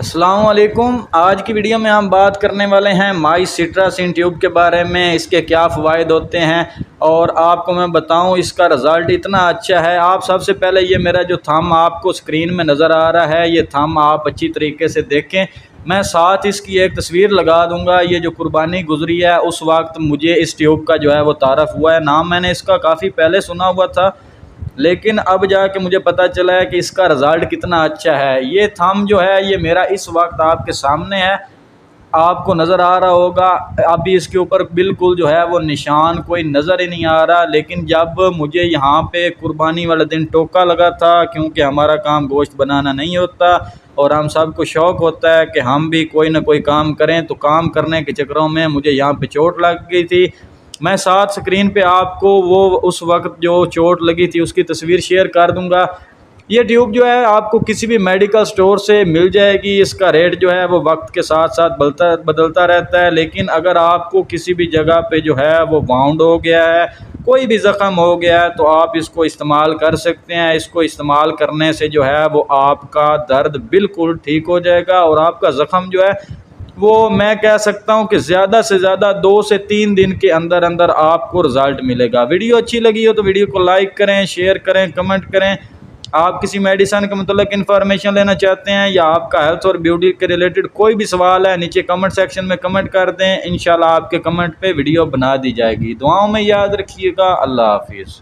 अस्सलाम वालेकुम। आज की वीडियो में हम बात करने वाले हैं माइसिट्रासिन ट्यूब के बारे में, इसके क्या फ़वाइद होते हैं और आपको मैं बताऊं इसका रिज़ल्ट इतना अच्छा है। आप सबसे पहले ये मेरा जो थंब आपको स्क्रीन में नज़र आ रहा है, ये थंब आप अच्छी तरीके से देखें। मैं साथ इसकी एक तस्वीर लगा दूंगा। ये जो कुर्बानी गुजरी है उस वक्त मुझे इस ट्यूब का जो है वो तारफ़ हुआ है। नाम मैंने इसका काफ़ी पहले सुना हुआ था, लेकिन अब जाके मुझे पता चला है कि इसका रिज़ल्ट कितना अच्छा है। ये थंब जो है ये मेरा इस वक्त आपके सामने है, आपको नज़र आ रहा होगा। अभी इसके ऊपर बिल्कुल जो है वो निशान कोई नज़र ही नहीं आ रहा, लेकिन जब मुझे यहाँ पे कुर्बानी वाले दिन टोका लगा था, क्योंकि हमारा काम गोश्त बनाना नहीं होता और हम सबको शौक़ होता है कि हम भी कोई ना कोई काम करें, तो काम करने के चक्करों में मुझे यहाँ पे चोट लग गई थी। मैं साथ स्क्रीन पे आपको वो उस वक्त जो चोट लगी थी उसकी तस्वीर शेयर कर दूंगा। ये ट्यूब जो है आपको किसी भी मेडिकल स्टोर से मिल जाएगी। इसका रेट जो है वो वक्त के साथ साथ बदलता रहता है, लेकिन अगर आपको किसी भी जगह पे जो है वो वाउंड हो गया है, कोई भी ज़ख़म हो गया है, तो आप इसको इस्तेमाल कर सकते हैं। इसको इस्तेमाल करने से जो है वो आपका दर्द बिल्कुल ठीक हो जाएगा और आपका ज़ख़म जो है वो मैं कह सकता हूं कि ज़्यादा से ज़्यादा 2 से 3 दिन के अंदर अंदर आपको रिज़ल्ट मिलेगा। वीडियो अच्छी लगी हो तो वीडियो को लाइक करें, शेयर करें, कमेंट करें। आप किसी मेडिसिन के मतलब इन्फॉर्मेशन लेना चाहते हैं या आपका हेल्थ और ब्यूटी के रिलेटेड कोई भी सवाल है, नीचे कमेंट सेक्शन में कमेंट कर दें। इंशाल्लाह आपके कमेंट पे वीडियो बना दी जाएगी। दुआओं में याद रखिएगा। अल्लाह हाफिज़।